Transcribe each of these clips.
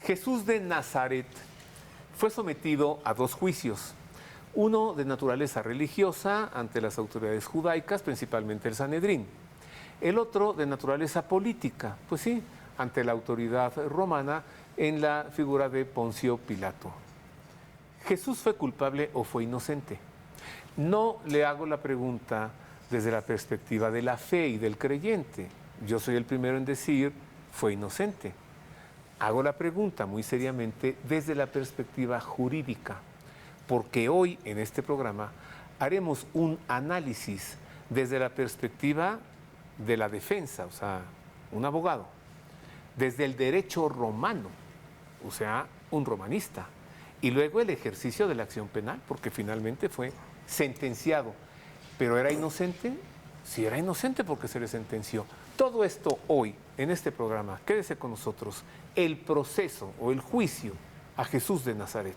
Jesús de Nazaret fue sometido a 2 juicios. Uno de naturaleza religiosa ante las autoridades judaicas, principalmente el Sanedrín. El otro de naturaleza política, pues sí, ante la autoridad romana en la figura de Poncio Pilato. ¿Jesús fue culpable o fue inocente? No le hago la pregunta desde la perspectiva de la fe y del creyente. Yo soy el primero en decir, fue inocente. Hago la pregunta muy seriamente desde la perspectiva jurídica, porque hoy en este programa haremos un análisis desde la perspectiva de la defensa, o sea, un abogado, desde el derecho romano, o sea, un romanista, y luego el ejercicio de la acción penal, porque finalmente fue sentenciado. ¿Pero era inocente? Sí, era inocente porque se le sentenció. Todo esto hoy, en este programa, quédese con nosotros, el proceso o el juicio a Jesús de Nazaret.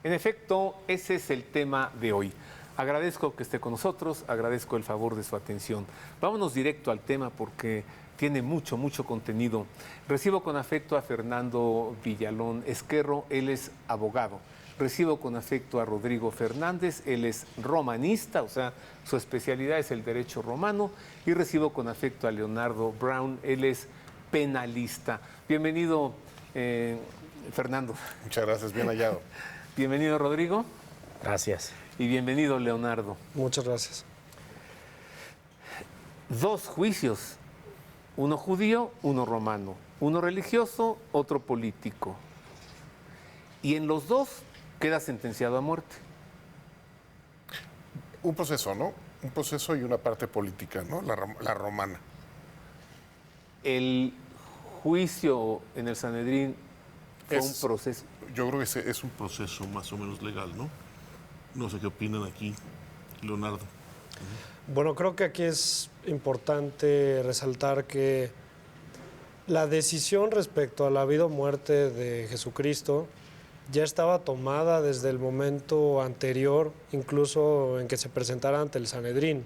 En efecto, ese es el tema de hoy. Agradezco que esté con nosotros, agradezco el favor de su atención. Vámonos directo al tema porque tiene mucho contenido. Recibo con afecto a Fernando Villalón Esquerro, él es abogado. Recibo con afecto a Rodrigo Fernández, él es romanista, o sea, su especialidad es el derecho romano. Y recibo con afecto a Leonardo Brown, él es penalista. Bienvenido, Fernando. Muchas gracias, bien hallado. Bienvenido, Rodrigo. Gracias. Y bienvenido, Leonardo. Muchas gracias. 2 juicios, uno judío, uno romano, uno religioso, otro político. Y en los 2 queda sentenciado a muerte. Un proceso, ¿no? Un proceso y una parte política, ¿no? La romana. El juicio en el Sanedrín fue un proceso. Yo creo que es un proceso más o menos legal, ¿no? No sé qué opinan aquí, Leonardo. Bueno, creo que aquí es importante resaltar que la decisión respecto a la vida o muerte de Jesucristo ya estaba tomada desde el momento anterior, incluso en que se presentara ante el Sanedrín.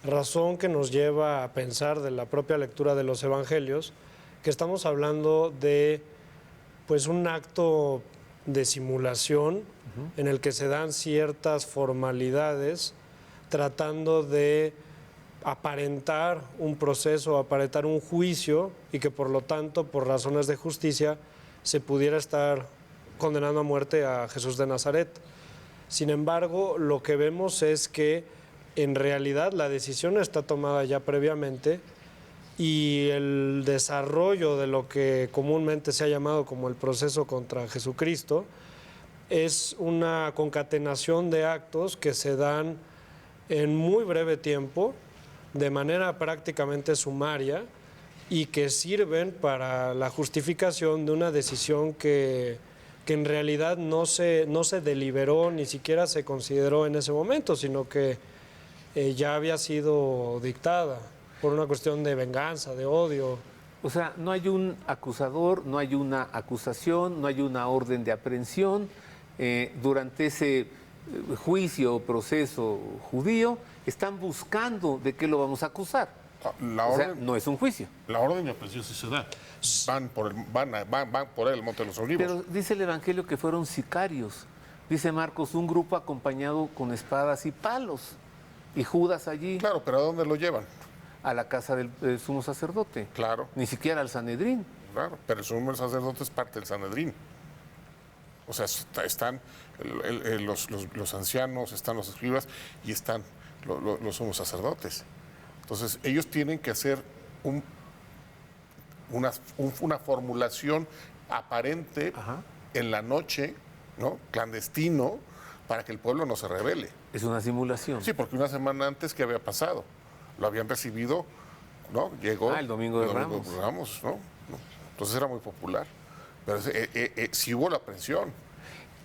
Razón que nos lleva a pensar de la propia lectura de los evangelios, que estamos hablando de pues un acto de simulación en el que se dan ciertas formalidades tratando de aparentar un proceso, aparentar un juicio y que por lo tanto, por razones de justicia, se pudiera estar condenando a muerte a Jesús de Nazaret. Sin embargo, lo que vemos es que en realidad la decisión está tomada ya previamente y el desarrollo de lo que comúnmente se ha llamado como el proceso contra Jesucristo es una concatenación de actos que se dan en muy breve tiempo, de manera prácticamente sumaria, y que sirven para la justificación de una decisión que en realidad no se deliberó, ni siquiera se consideró en ese momento, sino que ya había sido dictada por una cuestión de venganza, de odio. O sea, no hay un acusador, no hay una acusación, no hay una orden de aprehensión. Durante ese juicio o proceso judío, están buscando de qué lo vamos a acusar. O sea, no es un juicio. La orden de aprehensión sí se da. Van por el Monte de los Olivos. Pero dice el Evangelio que fueron sicarios. Dice Marcos, un grupo acompañado con espadas y palos. Y Judas allí. Claro, pero ¿a dónde lo llevan? A la casa del sumo sacerdote. Claro. Ni siquiera al Sanedrín. Claro, pero el sumo sacerdote es parte del Sanedrín. O sea, están los ancianos, están los escribas y están los sumos sacerdotes. Entonces, ellos tienen que hacer una formulación aparente en la noche, ¿no? Clandestino, para que el pueblo no se rebele. Es una simulación. Sí, porque una semana antes, ¿qué había pasado? Lo habían recibido, ¿no? Llegó el Domingo de Ramos. ¿no? Entonces era muy popular. Pero sí hubo la aprehensión.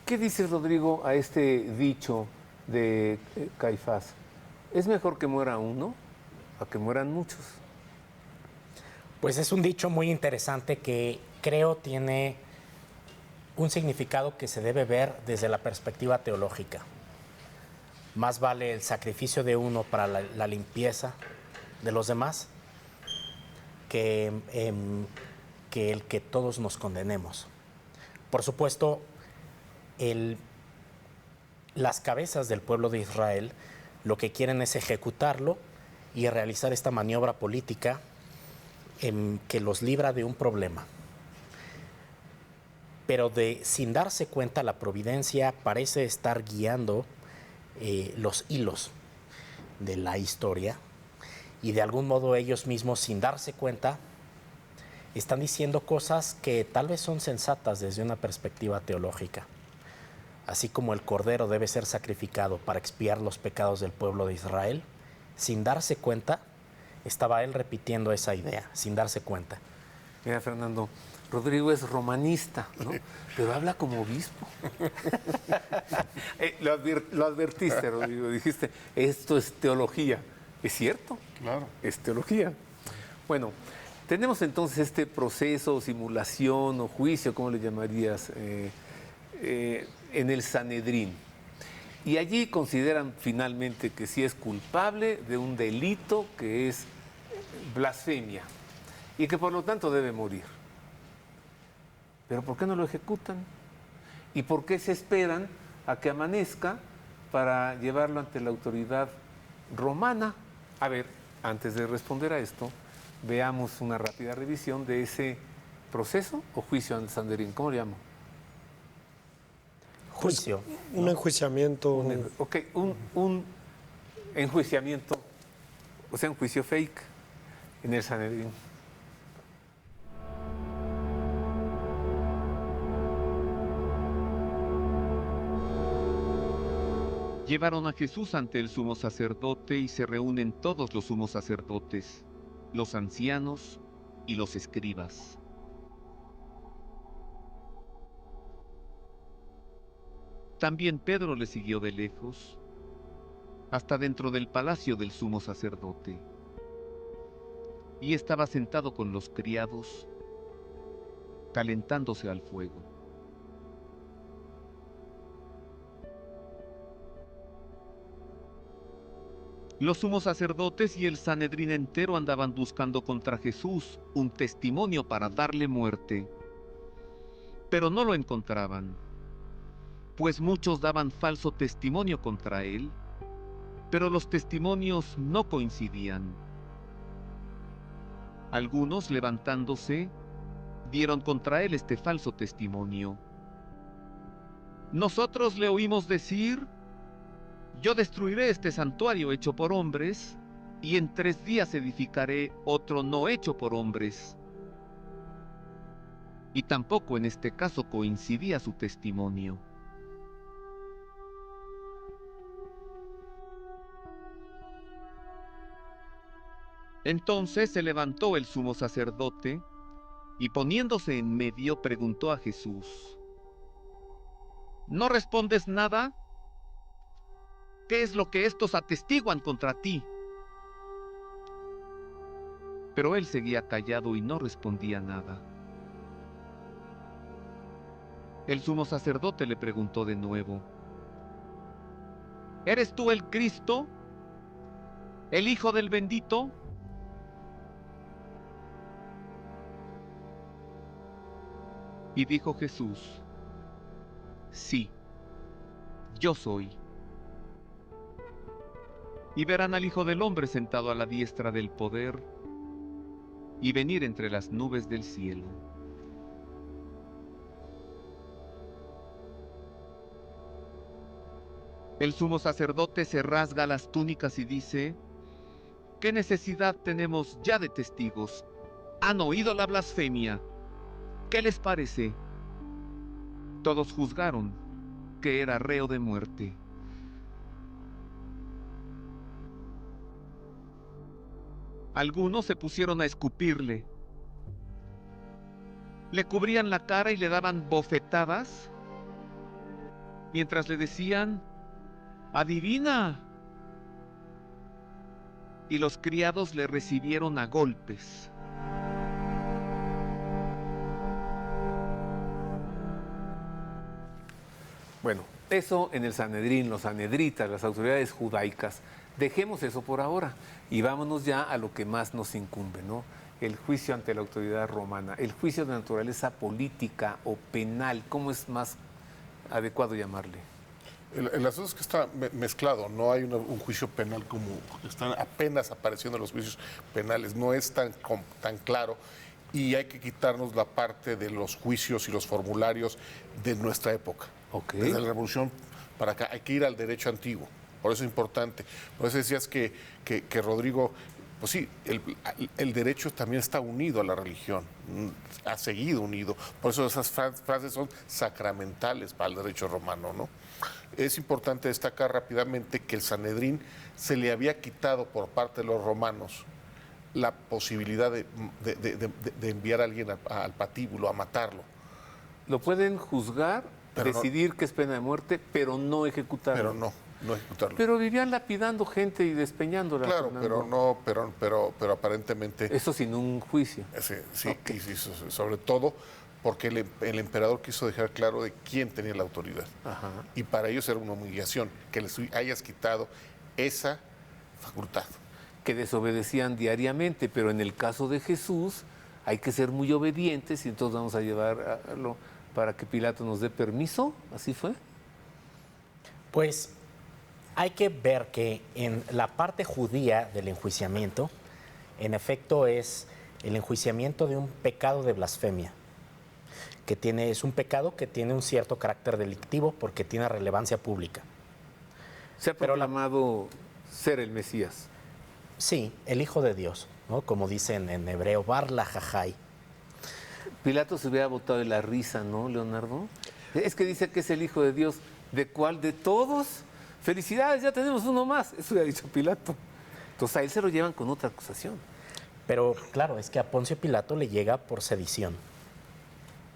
¿Qué dice Rodrigo a este dicho de Caifás? ¿Es mejor que muera uno a que mueran muchos? Pues es un dicho muy interesante que creo tiene un significado que se debe ver desde la perspectiva teológica. Más vale el sacrificio de uno para la limpieza de los demás que el que todos nos condenemos. Por supuesto, las cabezas del pueblo de Israel lo que quieren es ejecutarlo y realizar esta maniobra política que los libra de un problema. Pero sin darse cuenta, la providencia parece estar guiando los hilos de la historia, y de algún modo ellos mismos, sin darse cuenta, están diciendo cosas que tal vez son sensatas desde una perspectiva teológica. Así como el cordero debe ser sacrificado para expiar los pecados del pueblo de Israel, sin darse cuenta, estaba él repitiendo esa idea, sin darse cuenta. Mira, Fernando, Rodrigo es romanista, ¿no? Pero habla como obispo. Lo advertiste, Rodrigo, dijiste, esto es teología. ¿Es cierto? Claro. Es teología. Bueno, tenemos entonces este proceso, simulación o juicio, ¿cómo le llamarías? En el Sanedrín. Y allí consideran finalmente que sí es culpable de un delito que es blasfemia y que por lo tanto debe morir. Pero ¿por qué no lo ejecutan? ¿Y por qué se esperan a que amanezca para llevarlo ante la autoridad romana? A ver, antes de responder a esto, veamos una rápida revisión de ese proceso o juicio ante Sanedrín. ¿Cómo le llamo? Juicio. Un enjuiciamiento. Un enjuiciamiento, o sea, un juicio fake en el Sanedrín. Llevaron a Jesús ante el sumo sacerdote y se reúnen todos los sumos sacerdotes, los ancianos y los escribas. También Pedro le siguió de lejos, hasta dentro del palacio del sumo sacerdote, y estaba sentado con los criados, calentándose al fuego. Los sumos sacerdotes y el Sanedrín entero andaban buscando contra Jesús un testimonio para darle muerte, pero no lo encontraban, pues muchos daban falso testimonio contra él, pero los testimonios no coincidían. Algunos, levantándose, dieron contra él este falso testimonio. Nosotros le oímos decir: yo destruiré este santuario hecho por hombres, y en 3 días edificaré otro no hecho por hombres. Y tampoco en este caso coincidía su testimonio. Entonces se levantó el sumo sacerdote y poniéndose en medio preguntó a Jesús: ¿no respondes nada? ¿Qué es lo que estos atestiguan contra ti? Pero él seguía callado y no respondía nada. El sumo sacerdote le preguntó de nuevo: ¿eres tú el Cristo, el Hijo del Bendito? Y dijo Jesús: sí, yo soy. Y verán al Hijo del Hombre sentado a la diestra del poder y venir entre las nubes del cielo. El sumo sacerdote se rasga las túnicas y dice: ¿qué necesidad tenemos ya de testigos? Han oído la blasfemia. ¿Qué les parece? Todos juzgaron que era reo de muerte. Algunos se pusieron a escupirle. Le cubrían la cara y le daban bofetadas, mientras le decían: ¡adivina! Y los criados le recibieron a golpes. Bueno, eso en el Sanedrín, los sanedritas, las autoridades judaicas. Dejemos eso por ahora y vámonos ya a lo que más nos incumbe, ¿no? El juicio ante la autoridad romana, el juicio de naturaleza política o penal, ¿cómo es más adecuado llamarle? El asunto es que está mezclado, no hay un juicio penal como están apenas apareciendo los juicios penales, no es tan claro y hay que quitarnos la parte de los juicios y los formularios de nuestra época. Ok. Desde la Revolución para acá hay que ir al derecho antiguo, por eso es importante. Por eso decías que Rodrigo, pues sí, el derecho también está unido a la religión, ha seguido unido, por eso esas frases son sacramentales para el derecho romano, ¿no? Es importante destacar rápidamente que el Sanedrín se le había quitado por parte de los romanos la posibilidad de enviar a alguien al patíbulo, a matarlo. Lo pueden juzgar, Pero decidir que es pena de muerte, pero no ejecutarlo. Pero no ejecutarlo. Pero vivían lapidando gente y despeñándola. Claro, Fernando. pero aparentemente... Eso sin un juicio. Sí, Ok. y sobre todo porque el emperador quiso dejar claro de quién tenía la autoridad. Ajá. Y para ellos era una humillación que les hayas quitado esa facultad. Que desobedecían diariamente, pero en el caso de Jesús hay que ser muy obedientes y entonces vamos a llevarlo para que Pilato nos dé permiso. ¿Así fue? Pues hay que ver que en la parte judía del enjuiciamiento, en efecto es el enjuiciamiento de un pecado de blasfemia, es un pecado que tiene un cierto carácter delictivo porque tiene relevancia pública. Se ha proclamado ser el Mesías. Sí, el Hijo de Dios, ¿no? Como dicen en hebreo, Bar la Jajai. Pilato se hubiera botado de la risa, ¿no, Leonardo? Es que dice que es el Hijo de Dios. ¿De cuál? ¿De todos? Felicidades, ya tenemos uno más. Eso hubiera dicho Pilato. Entonces a él se lo llevan con otra acusación. Pero claro, es que a Poncio Pilato le llega por sedición,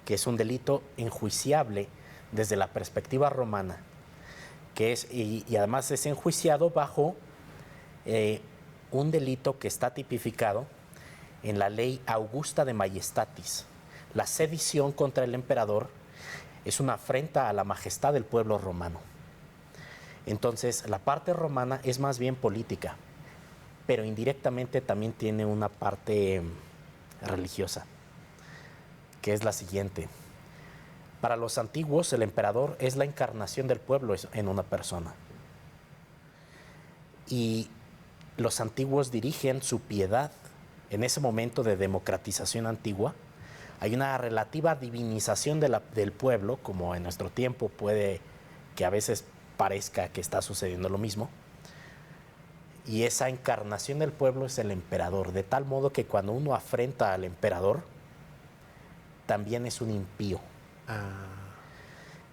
que es un delito enjuiciable desde la perspectiva romana, y además es enjuiciado bajo un delito que está tipificado en la ley Augusta de Majestatis. La sedición contra el emperador es una afrenta a la majestad del pueblo romano. Entonces, la parte romana es más bien política, pero indirectamente también tiene una parte religiosa, que es la siguiente. Para los antiguos, el emperador es la encarnación del pueblo en una persona. Y los antiguos dirigen su piedad en ese momento de democratización antigua. Hay una relativa divinización del pueblo, como en nuestro tiempo puede que a veces parezca que está sucediendo lo mismo. Y esa encarnación del pueblo es el emperador, de tal modo que cuando uno afrenta al emperador, también es un impío.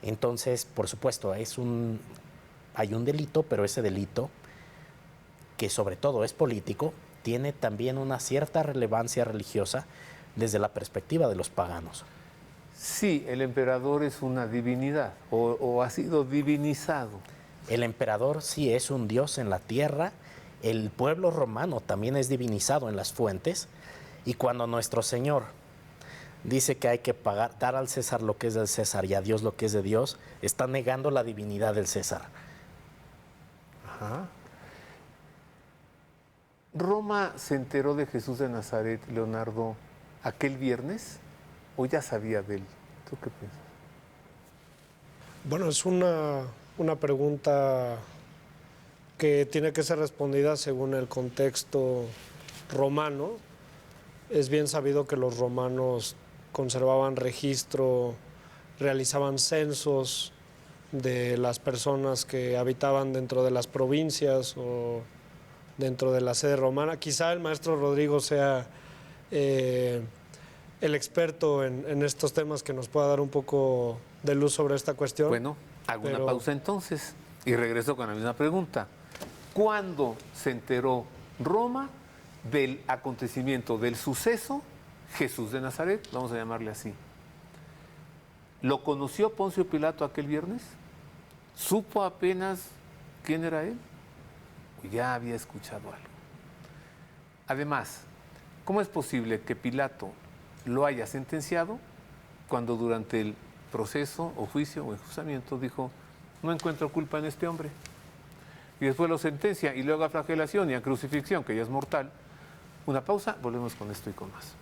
Entonces, por supuesto, hay un delito, pero ese delito, que sobre todo es político, tiene también una cierta relevancia religiosa desde la perspectiva de los paganos. Sí, el emperador es una divinidad o ha sido divinizado. El emperador sí es un dios en la tierra, el pueblo romano también es divinizado en las fuentes, y cuando nuestro Señor dice que hay que dar al César lo que es del César y a Dios lo que es de Dios, está negando la divinidad del César. Ajá. ¿Roma se enteró de Jesús de Nazaret, Leonardo, aquel viernes? ¿O ya sabía de él? ¿Tú qué piensas? Bueno, es una pregunta que tiene que ser respondida según el contexto romano. Es bien sabido que los romanos conservaban registro, realizaban censos de las personas que habitaban dentro de las provincias o dentro de la sede romana. Quizá el maestro Rodrigo sea el experto en estos temas que nos pueda dar un poco de luz sobre esta cuestión. Bueno, hago una pausa entonces y regreso con la misma pregunta. ¿Cuándo se enteró Roma del acontecimiento, del suceso Jesús de Nazaret? Vamos a llamarle así. ¿Lo conoció Poncio Pilato aquel viernes? ¿Supo apenas quién era él? ¿O ya había escuchado algo? Además, ¿cómo es posible que Pilato lo haya sentenciado cuando durante el proceso o juicio o enjuiciamiento dijo: no encuentro culpa en este hombre. Y después lo sentencia, y luego a flagelación y a crucifixión, que ya es mortal. Una pausa, volvemos con esto y con más.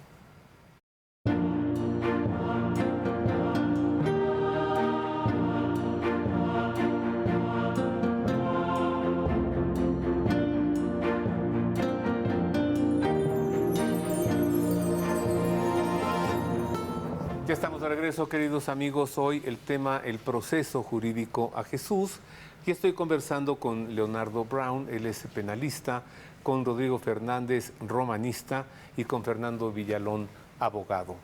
Ya estamos de regreso, queridos amigos. Hoy el tema, el proceso jurídico a Jesús. Y estoy conversando con Leonardo Brown, él es penalista, con Rodrigo Fernández, romanista, y con Fernando Villalón, abogado.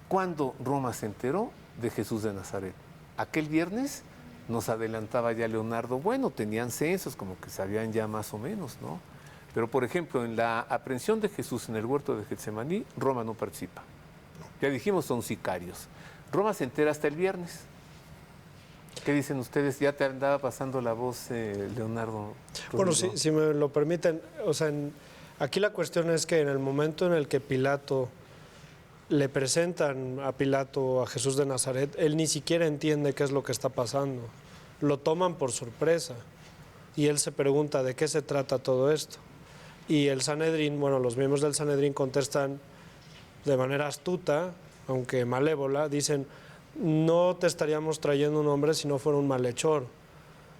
¿Cuándo Roma se enteró de Jesús de Nazaret? Aquel viernes nos adelantaba ya Leonardo. Bueno, tenían censos, como que sabían ya más o menos, ¿no? Pero, por ejemplo, en la aprehensión de Jesús en el huerto de Getsemaní, Roma no participa. Ya dijimos, son sicarios. Roma se entera hasta el viernes. ¿Qué dicen ustedes? Ya te andaba pasando la voz, Leonardo. Bueno, si me lo permiten, o sea, aquí la cuestión es que en el momento en el que Pilato le presentan a Pilato a Jesús de Nazaret, él ni siquiera entiende qué es lo que está pasando. Lo toman por sorpresa y él se pregunta de qué se trata todo esto. Y el Sanedrín, bueno, los miembros del Sanedrín contestan de manera astuta, aunque malévola, dicen: no te estaríamos trayendo un hombre si no fuera un malhechor.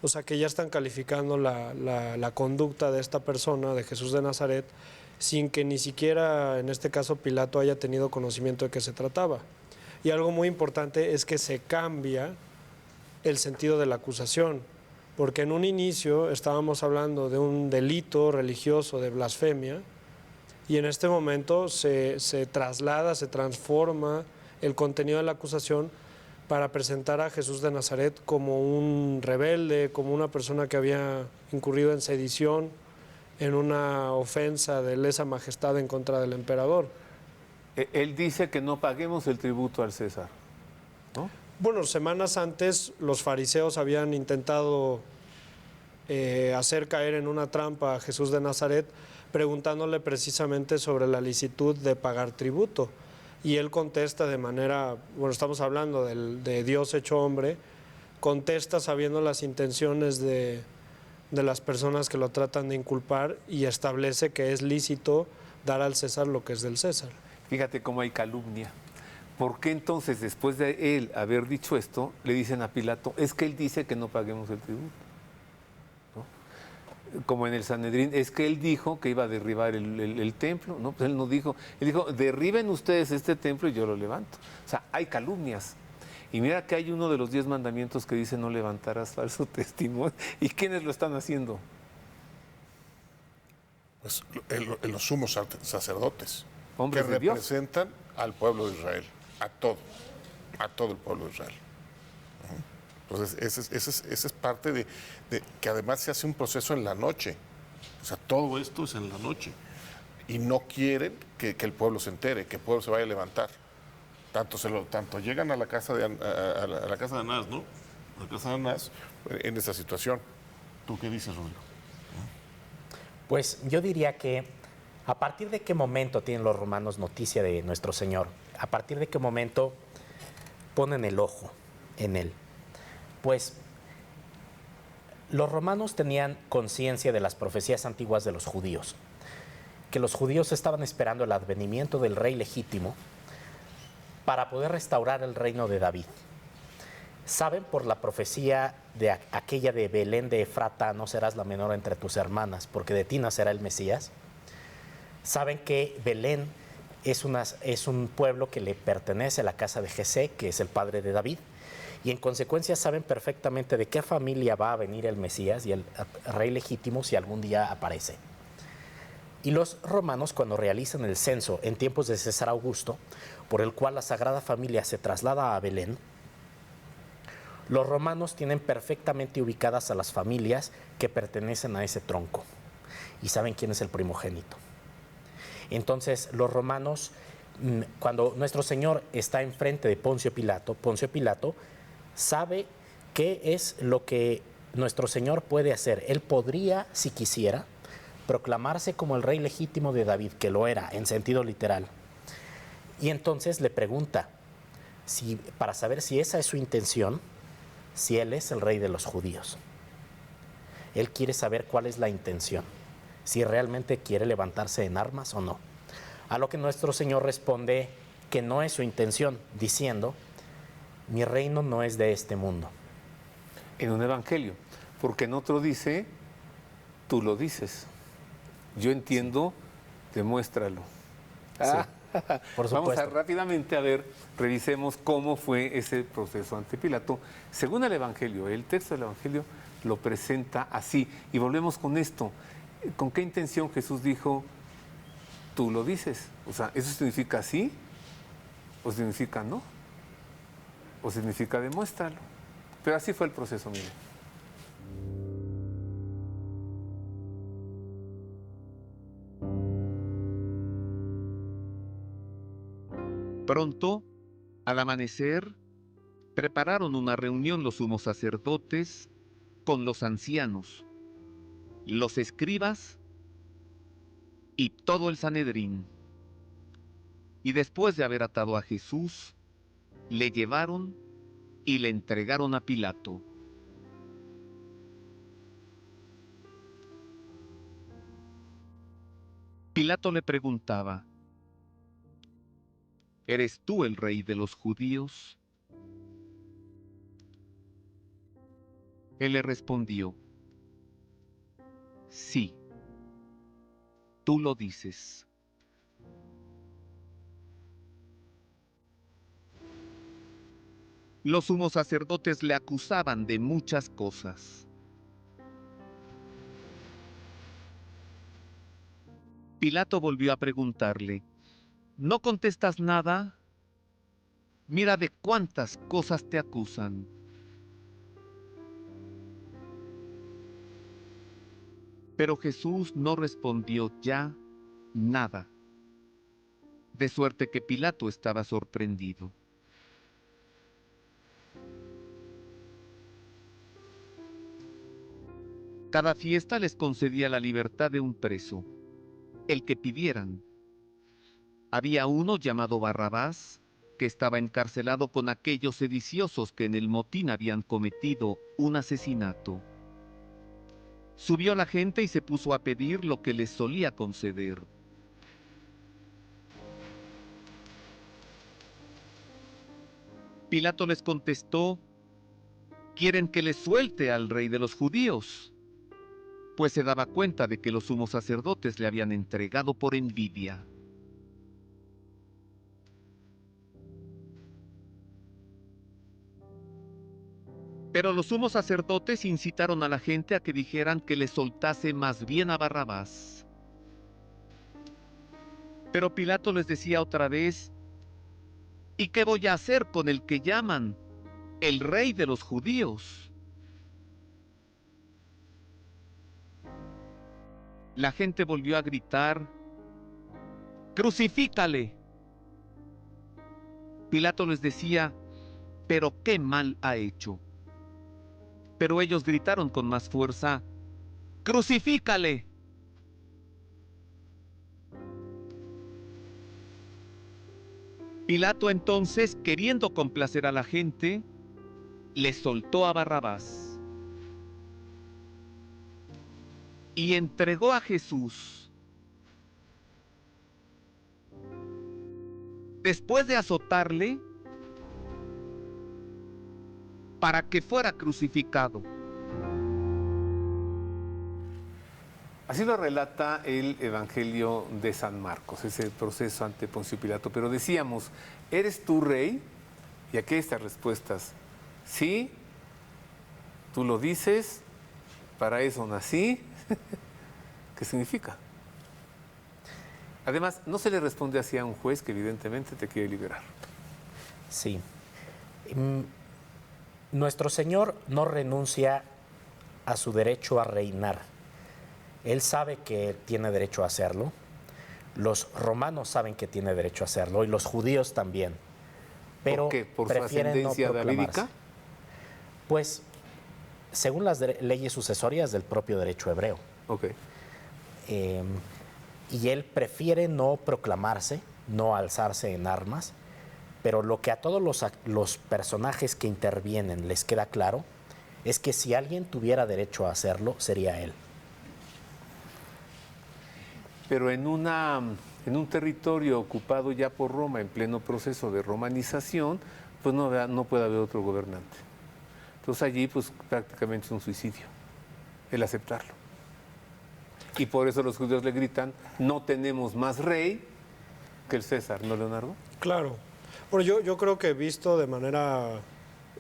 O sea que ya están calificando la conducta de esta persona, de Jesús de Nazaret, sin que ni siquiera, en este caso, Pilato haya tenido conocimiento de qué se trataba. Y algo muy importante es que se cambia el sentido de la acusación, porque en un inicio estábamos hablando de un delito religioso de blasfemia, y en este momento se traslada, se transforma el contenido de la acusación para presentar a Jesús de Nazaret como un rebelde, como una persona que había incurrido en sedición, en una ofensa de lesa majestad en contra del emperador. Él dice que no paguemos el tributo al César, ¿no? Bueno, semanas antes los fariseos habían intentado hacer caer en una trampa a Jesús de Nazaret, preguntándole precisamente sobre la licitud de pagar tributo. Y él contesta de manera, bueno, estamos hablando de Dios hecho hombre, contesta sabiendo las intenciones de las personas que lo tratan de inculpar y establece que es lícito dar al César lo que es del César. Fíjate cómo hay calumnia. ¿Por qué entonces, después de él haber dicho esto, le dicen a Pilato, es que él dice que no paguemos el tributo? Como en el Sanedrín, es que él dijo que iba a derribar el templo, ¿no? Pues él no dijo, él dijo, derriben ustedes este templo y yo lo levanto. O sea, hay calumnias. Y mira que hay uno de los 10 mandamientos que dice no levantarás falso testimonio. ¿Y quiénes lo están haciendo? Pues los sumos sacerdotes, Hombres que de Dios. representan al pueblo de Israel, a todo el pueblo de Israel. Entonces, esa es parte de que además se hace un proceso en la noche. O sea, todo esto es en la noche. Y no quieren que el pueblo se entere, que el pueblo se vaya a levantar. Tanto llegan a la casa de la casa de Anás, ¿no? A la casa de Anás en esa situación. ¿Tú qué dices, Rodrigo? Pues yo diría que a partir de qué momento tienen los romanos noticia de nuestro Señor, a partir de qué momento ponen el ojo en él. Pues los romanos tenían conciencia de las profecías antiguas de los judíos, que los judíos estaban esperando el advenimiento del rey legítimo para poder restaurar el reino de David. Saben por la profecía de aquella de Belén de Efrata, no serás la menor entre tus hermanas, porque de ti nacerá el Mesías. Saben que Belén es un pueblo que le pertenece a la casa de Jesé, que es el padre de David, y en consecuencia saben perfectamente de qué familia va a venir el Mesías y el rey legítimo si algún día aparece. Y los romanos, cuando realizan el censo en tiempos de César Augusto, por el cual la Sagrada Familia se traslada a Belén, los romanos tienen perfectamente ubicadas a las familias que pertenecen a ese tronco y saben quién es el primogénito. Entonces, los romanos, cuando nuestro Señor está enfrente de Poncio Pilato sabe qué es lo que nuestro Señor puede hacer. Él podría, si quisiera, proclamarse como el rey legítimo de David, que lo era en sentido literal. Y entonces le pregunta, para saber si esa es su intención, si Él es el rey de los judíos. Él quiere saber cuál es la intención, si realmente quiere levantarse en armas o no. A lo que nuestro Señor responde que no es su intención, diciendo: mi reino no es de este mundo. En un evangelio, porque en otro dice, tú lo dices. Yo entiendo, demuéstralo. Por Vamos supuesto. rápidamente a ver, revisemos cómo fue ese proceso ante Pilato. Según el evangelio, el texto del evangelio lo presenta así. Y volvemos con esto. ¿Con qué intención Jesús dijo, tú lo dices? O sea, ¿eso significa sí? ¿O significa no? ¿O significa demuéstralo? Pero así fue el proceso, mire. Pronto, al amanecer, prepararon una reunión los sumos sacerdotes con los ancianos, los escribas y todo el Sanedrín. Y después de haber atado a Jesús, le llevaron y le entregaron a Pilato. Pilato le preguntaba: ¿eres tú el rey de los judíos? Él le respondió: sí, tú lo dices. Los sumos sacerdotes le acusaban de muchas cosas. Pilato volvió a preguntarle: ¿no contestas nada? Mira de cuántas cosas te acusan. Pero Jesús no respondió ya nada, de suerte que Pilato estaba sorprendido. Cada fiesta les concedía la libertad de un preso, el que pidieran. Había uno llamado Barrabás, que estaba encarcelado con aquellos sediciosos que en el motín habían cometido un asesinato. Subió la gente y se puso a pedir lo que les solía conceder. Pilato les contestó: ¿quieren que les suelte al rey de los judíos? Pues se daba cuenta de que los sumos sacerdotes le habían entregado por envidia. Pero los sumos sacerdotes incitaron a la gente a que dijeran que le soltase más bien a Barrabás. Pero Pilato les decía otra vez: ¿y qué voy a hacer con el que llaman el rey de los judíos? La gente volvió a gritar: ¡crucifícale! Pilato les decía: ¿pero qué mal ha hecho? Pero ellos gritaron con más fuerza: ¡crucifícale! Pilato entonces, queriendo complacer a la gente, le soltó a Barrabás y entregó a Jesús. Después de azotarle, para que fuera crucificado. Así lo relata el Evangelio de San Marcos, ese proceso ante Poncio Pilato. Pero decíamos, ¿eres tú rey? Y aquí hay estas respuestas. Sí, tú lo dices, para eso nací. ¿Qué significa? Además, no se le responde así a un juez que evidentemente te quiere liberar. Sí. Nuestro Señor no renuncia a su derecho a reinar. Él sabe que tiene derecho a hacerlo. Los romanos saben que tiene derecho a hacerlo y los judíos también. Pero ¿por qué? ¿Por su prefieren ascendencia no proclamarse. davídica? Pues, según las leyes sucesorias del propio derecho hebreo. Ok. Y él prefiere no proclamarse, no alzarse en armas, Pero lo que a todos los personajes que intervienen les queda claro es que si alguien tuviera derecho a hacerlo, sería él. Pero en un territorio ocupado ya por Roma, en pleno proceso de romanización, pues no puede haber otro gobernante. Entonces allí pues prácticamente es un suicidio el aceptarlo. Y por eso los judíos le gritan, no tenemos más rey que el César, ¿no, Leonardo? Claro. Bueno, yo creo que visto de manera,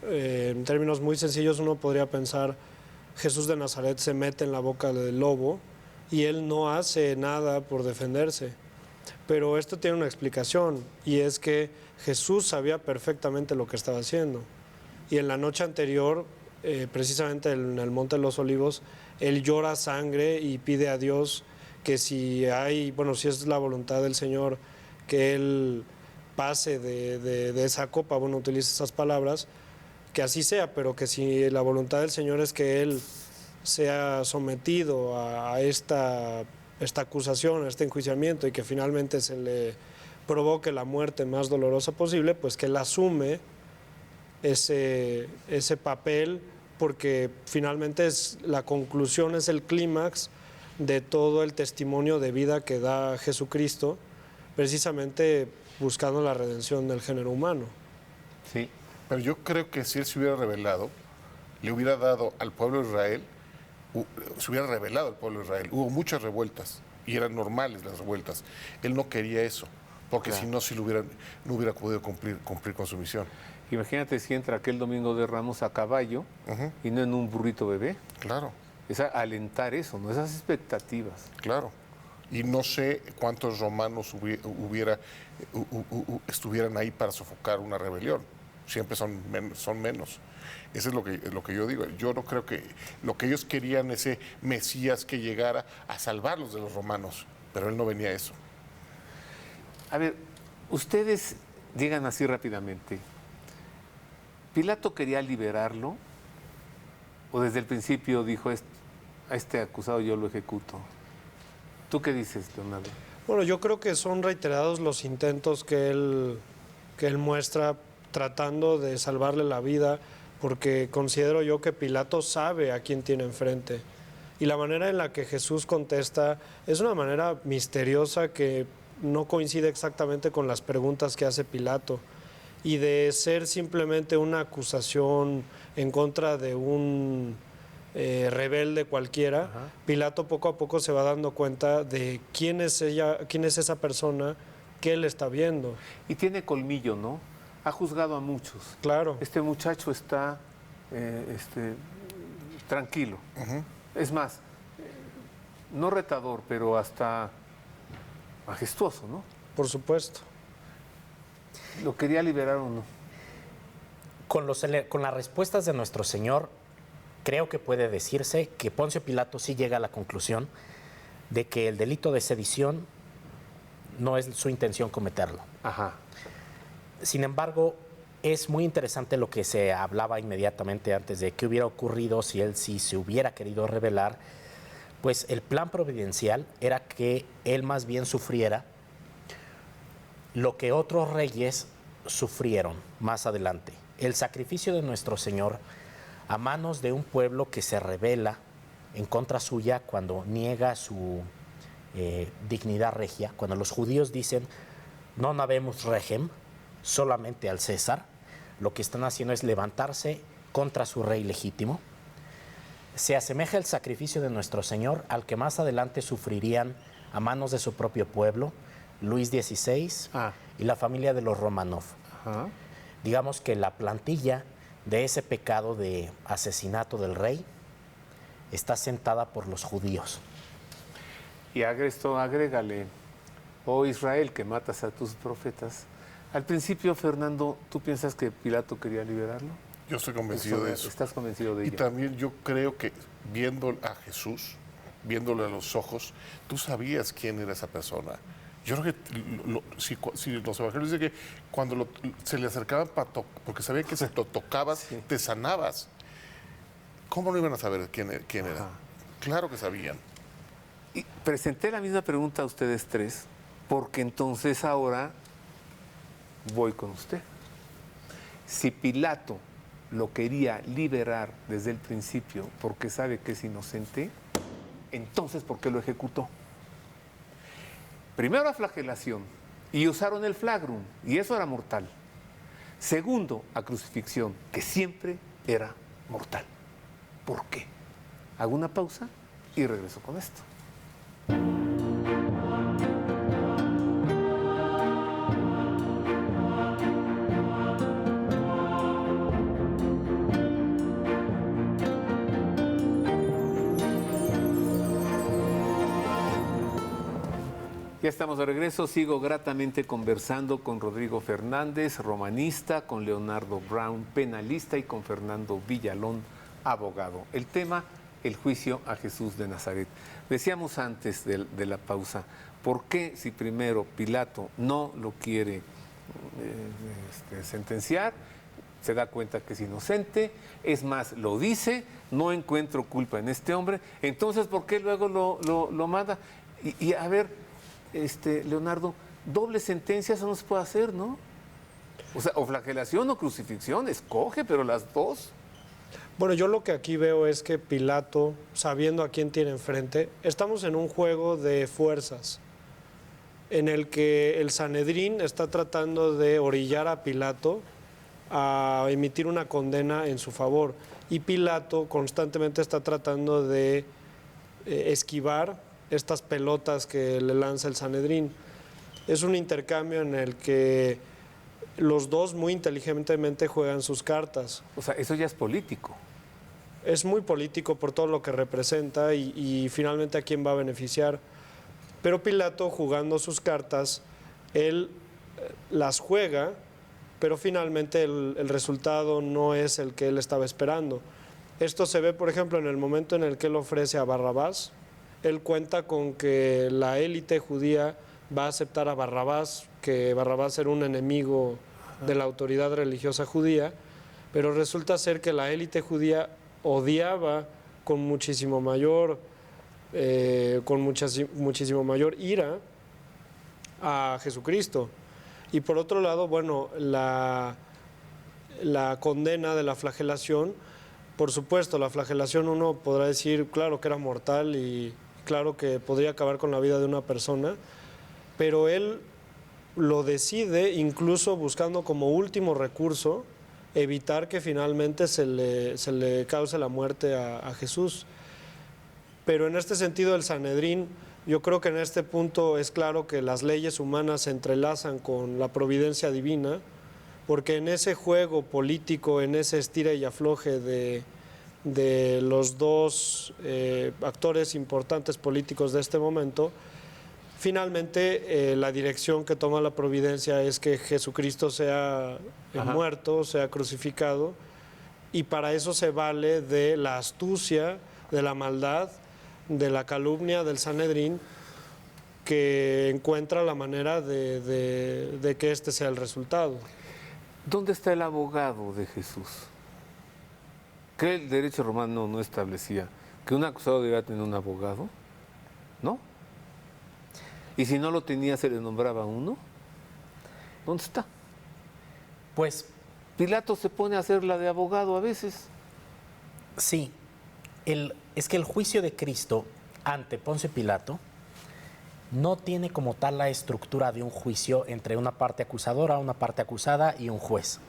en términos muy sencillos, uno podría pensar, Jesús de Nazaret se mete en la boca del lobo y él no hace nada por defenderse. Pero esto tiene una explicación, y es que Jesús sabía perfectamente lo que estaba haciendo. Y en la noche anterior, precisamente en el Monte de los Olivos, él llora sangre y pide a Dios que si es la voluntad del Señor, que él pase de esa copa, utiliza esas palabras, que así sea, pero que si la voluntad del Señor es que él sea sometido a esta acusación, a este enjuiciamiento, y que finalmente se le provoque la muerte más dolorosa posible, pues que él asume ese papel, porque finalmente la conclusión, es el clímax de todo el testimonio de vida que da Jesucristo, precisamente buscando la redención del género humano. Sí. Pero yo creo que si él se hubiera revelado, le hubiera dado al pueblo de Israel, se hubiera revelado al pueblo de Israel. Hubo muchas revueltas y eran normales las revueltas. Él no quería eso, porque Claro. si no, no hubiera podido cumplir con su misión. Imagínate si entra aquel domingo de Ramos a caballo y no en un burrito bebé. Claro, Es alentar eso, ¿no? Esas expectativas. claro. Y no sé cuántos romanos estuvieran ahí para sofocar una rebelión. Siempre son menos. Eso es lo que yo digo. Yo no creo que lo que ellos querían, ese Mesías que llegara a salvarlos de los romanos, pero él no venía a eso. A ver, ustedes digan así rápidamente. ¿Pilato quería liberarlo? ¿O desde el principio dijo, a este acusado yo lo ejecuto? ¿Tú qué dices, Leonardo? Bueno, yo creo que son reiterados los intentos que él muestra tratando de salvarle la vida, porque considero yo que Pilato sabe a quién tiene enfrente. Y la manera en la que Jesús contesta es una manera misteriosa que no coincide exactamente con las preguntas que hace Pilato. Y de ser simplemente una acusación en contra de un rebelde cualquiera, Pilato poco a poco se va dando cuenta de quién es esa persona que él está viendo. Y tiene colmillo, ¿no? Ha juzgado a muchos. Claro. Este muchacho está tranquilo. Es más, no retador, pero hasta majestuoso, ¿no? Por supuesto. ¿Lo quería liberar o no? Con las respuestas de nuestro Señor, creo que puede decirse que Poncio Pilato sí llega a la conclusión de que el delito de sedición no es su intención cometerlo. Ajá. Sin embargo, es muy interesante lo que se hablaba inmediatamente antes de qué hubiera ocurrido si él sí se hubiera querido rebelar. Pues el plan providencial era que él más bien sufriera lo que otros reyes sufrieron más adelante. El sacrificio de nuestro Señor a manos de un pueblo que se rebela en contra suya cuando niega su dignidad regia, cuando los judíos dicen no habemus regem, solamente al César, lo que están haciendo es levantarse contra su rey legítimo. Se asemeja el sacrificio de nuestro Señor al que más adelante sufrirían a manos de su propio pueblo, Luis XVI y la familia de los Romanov. Ajá. Digamos que la plantilla de ese pecado de asesinato del rey está sentada por los judíos. Y a esto agrégale, oh Israel, que matas a tus profetas. Al principio, Fernando, ¿tú piensas que Pilato quería liberarlo? Yo estoy convencido de eso. ¿Estás convencido de Y ello? también yo creo que viendo a Jesús, viéndole a los ojos, tú sabías quién era esa persona. Yo creo que si los evangelios dicen que cuando se le acercaban porque sabían que si lo tocabas, te sanabas. ¿Cómo no iban a saber quién era? Ajá. Claro que sabían. Y presenté la misma pregunta a ustedes tres, porque entonces ahora voy con usted. Si Pilato lo quería liberar desde el principio porque sabe que es inocente, entonces ¿por qué lo ejecutó? Primero a flagelación, y usaron el flagrum, y eso era mortal. Segundo, a crucifixión, que siempre era mortal. ¿Por qué? Hago una pausa y regreso con esto. Ya estamos de regreso, sigo gratamente conversando con Rodrigo Fernández, romanista, con Leonardo Brown, penalista, y con Fernando Villalón, abogado. El tema, el juicio a Jesús de Nazaret. Decíamos antes de la pausa, ¿por qué si primero Pilato no lo quiere sentenciar, se da cuenta que es inocente, es más, lo dice, no encuentro culpa en este hombre, entonces ¿por qué luego lo manda? Y a ver, Leonardo, doble sentencia, eso no se puede hacer, ¿no? O sea, o flagelación o crucifixión, escoge, pero las dos. Bueno, yo lo que aquí veo es que Pilato, sabiendo a quién tiene enfrente, estamos en un juego de fuerzas en el que el Sanedrín está tratando de orillar a Pilato a emitir una condena en su favor, y Pilato constantemente está tratando de esquivar estas pelotas que le lanza el Sanedrín. Es un intercambio en el que los dos muy inteligentemente juegan sus cartas. O sea, eso ya es político. Es muy político por todo lo que representa y finalmente a quién va a beneficiar. Pero Pilato, jugando sus cartas, él las juega, pero finalmente el resultado no es el que él estaba esperando. Esto se ve, por ejemplo, en el momento en el que él ofrece a Barrabás. Él cuenta con que la élite judía va a aceptar a Barrabás, que Barrabás era un enemigo de la autoridad religiosa judía, pero resulta ser que la élite judía odiaba con muchísimo mayor ira a Jesucristo. Y por otro lado, bueno, la condena de la flagelación, por supuesto, la flagelación uno podrá decir, claro que era mortal y claro que podría acabar con la vida de una persona, pero él lo decide incluso buscando como último recurso evitar que finalmente se le cause la muerte a Jesús. Pero en este sentido el Sanedrín, yo creo que en este punto es claro que las leyes humanas se entrelazan con la providencia divina, porque en ese juego político, en ese estira y afloje de los dos actores importantes políticos de este momento, finalmente la dirección que toma la providencia es que Jesucristo sea muerto, sea crucificado, y para eso se vale de la astucia, de la maldad, de la calumnia del Sanedrín, que encuentra la manera de que este sea el resultado. ¿Dónde está el abogado de Jesús? ¿Que el derecho romano no establecía que un acusado debía tener un abogado? ¿No? ¿Y si no lo tenía, se le nombraba uno? ¿Dónde está? Pues Pilato se pone a hacer la de abogado a veces. sí, es que el juicio de Cristo ante Poncio Pilato no tiene como tal la estructura de un juicio entre una parte acusadora, una parte acusada y un juez,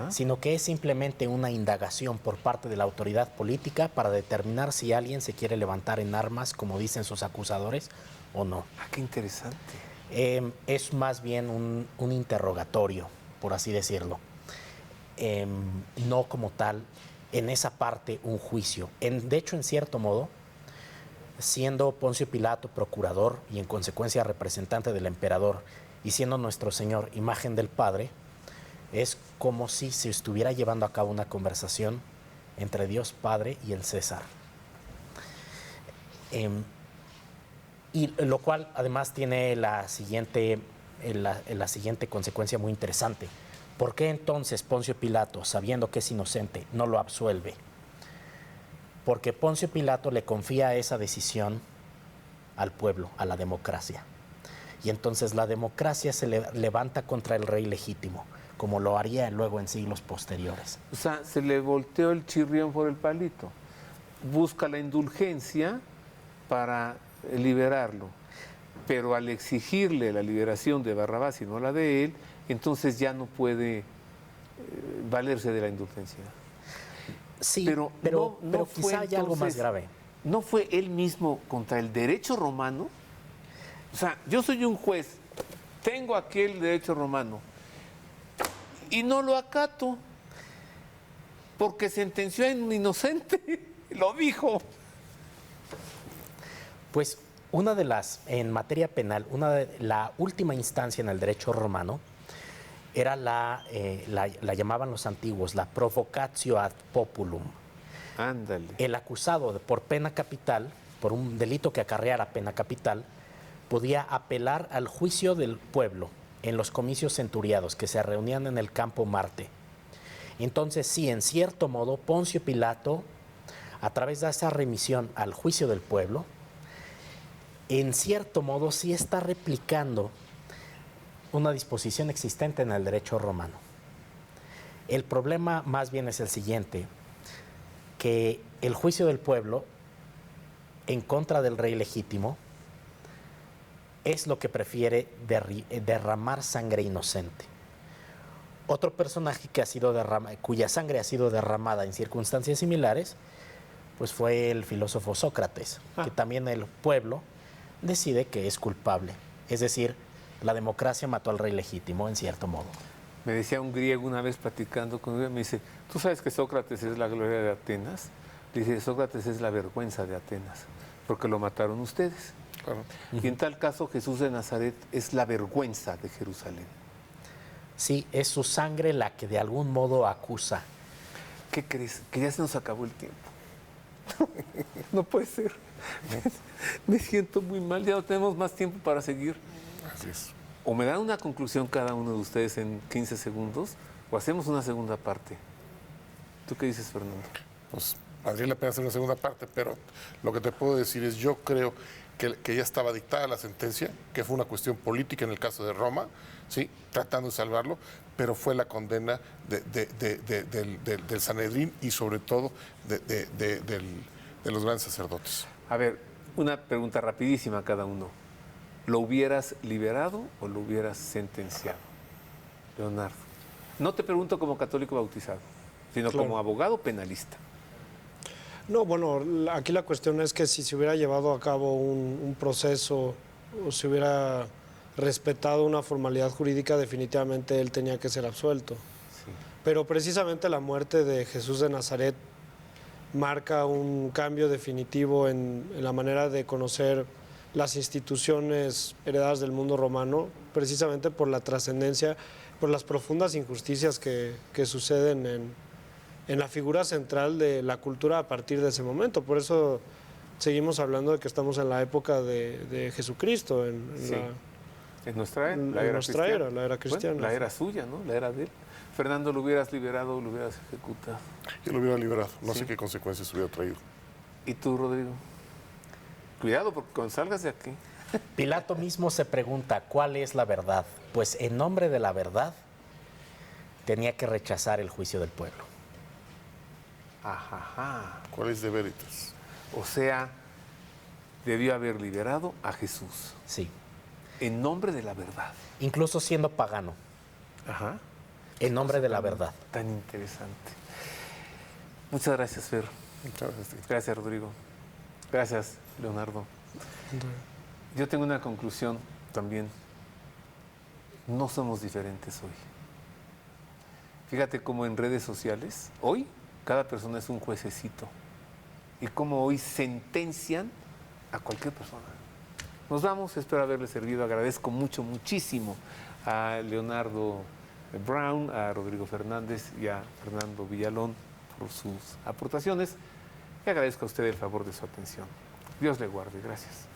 sino que es simplemente una indagación por parte de la autoridad política para determinar si alguien se quiere levantar en armas, como dicen sus acusadores, o no. Ah, qué interesante. Es más bien un interrogatorio, por así decirlo. No como tal, en esa parte, un juicio. De hecho, en cierto modo, siendo Poncio Pilato procurador y en consecuencia representante del emperador, y siendo nuestro Señor imagen del Padre, es como si se estuviera llevando a cabo una conversación entre Dios Padre y el César. Y lo cual además tiene la siguiente consecuencia muy interesante. ¿Por qué entonces Poncio Pilato, sabiendo que es inocente, no lo absuelve? Porque Poncio Pilato le confía esa decisión al pueblo, a la democracia. Y entonces la democracia se levanta contra el rey legítimo. como lo haría luego en siglos posteriores. O sea, se le volteó el chirrión por el palito. Busca la indulgencia para liberarlo. Pero al exigirle la liberación de Barrabás y no la de él, entonces ya no puede valerse de la indulgencia. Sí, Pero pero fue quizá haya algo más entonces, grave. ¿no fue él mismo contra el derecho romano? O sea, yo soy un juez, tengo aquel derecho romano y no lo acato porque sentenció a un inocente, lo dijo. Pues en materia penal, la última instancia en el derecho romano era la llamaban los antiguos, la provocatio ad populum. Ándale. El acusado por pena capital, por un delito que acarreara pena capital, podía apelar al juicio del pueblo en los comicios centuriados que se reunían en el campo Marte. Entonces, sí, en cierto modo, Poncio Pilato, a través de esa remisión al juicio del pueblo, en cierto modo sí está replicando una disposición existente en el derecho romano. El problema más bien es el siguiente, que el juicio del pueblo en contra del rey legítimo es lo que prefiere derramar sangre inocente. Otro personaje que cuya sangre ha sido derramada en circunstancias similares, pues fue el filósofo Sócrates, que también el pueblo decide que es culpable. Es decir, la democracia mató al rey legítimo, en cierto modo. Me decía un griego una vez platicando con él, me dice, ¿tú sabes que Sócrates es la gloria de Atenas? Dice, Sócrates es la vergüenza de Atenas, porque lo mataron ustedes. Claro. Y en tal caso Jesús de Nazaret es la vergüenza de Jerusalén. Sí, es su sangre la que de algún modo acusa. ¿Qué crees? Que ya se nos acabó el tiempo. No puede ser. Me siento muy mal, ya no tenemos más tiempo para seguir. Así es. O me dan una conclusión cada uno de ustedes en 15 segundos, o hacemos una segunda parte. ¿Tú qué dices, Fernando? Pues valdría la pena hacer una segunda parte, pero lo que te puedo decir es, yo creo que ya estaba dictada la sentencia, que fue una cuestión política en el caso de Roma, ¿sí? Tratando de salvarlo, pero fue la condena del Sanedrín y sobre todo de los grandes sacerdotes. A ver, una pregunta rapidísima a cada uno. ¿Lo hubieras liberado o lo hubieras sentenciado, Leonardo? No te pregunto como católico bautizado, sino Claro. como abogado penalista. No, bueno, aquí la cuestión es que si se hubiera llevado a cabo un proceso o se hubiera respetado una formalidad jurídica, definitivamente él tenía que ser absuelto. Sí. Pero precisamente la muerte de Jesús de Nazaret marca un cambio definitivo en la manera de conocer las instituciones heredadas del mundo romano, precisamente por la trascendencia, por las profundas injusticias que suceden en la figura central de la cultura a partir de ese momento. Por eso seguimos hablando de que estamos en la época de Jesucristo, Sí. En nuestra era, en la era nuestra cristiana. era, la era cristiana. Bueno, la era suya, ¿no? La era de él. Fernando, ¿lo hubieras liberado o lo hubieras ejecutado? Yo lo hubiera liberado, no Sí. sé qué consecuencias hubiera traído. ¿Y tú, Rodrigo? Cuidado, porque cuando salgas de aquí... Pilato mismo se pregunta, ¿cuál es la verdad? Pues en nombre de la verdad tenía que rechazar el juicio del pueblo. Ajá. ¿Cuál es de veritas? O sea, debió haber liberado a Jesús Sí, en nombre de la verdad. incluso siendo pagano, Ajá. en nombre de la verdad. Tan interesante. Muchas gracias, Fer. Muchas gracias. Gracias, Rodrigo. Gracias, Leonardo. Yo tengo una conclusión también. No somos diferentes hoy. Fíjate cómo en redes sociales, hoy, cada persona es un juececito. Y cómo hoy sentencian a cualquier persona. Nos vamos, espero haberle servido. Agradezco muchísimo a Leonardo Brown, a Rodrigo Fernández y a Fernando Villalón por sus aportaciones. Y agradezco a usted el favor de su atención. Dios le guarde. Gracias.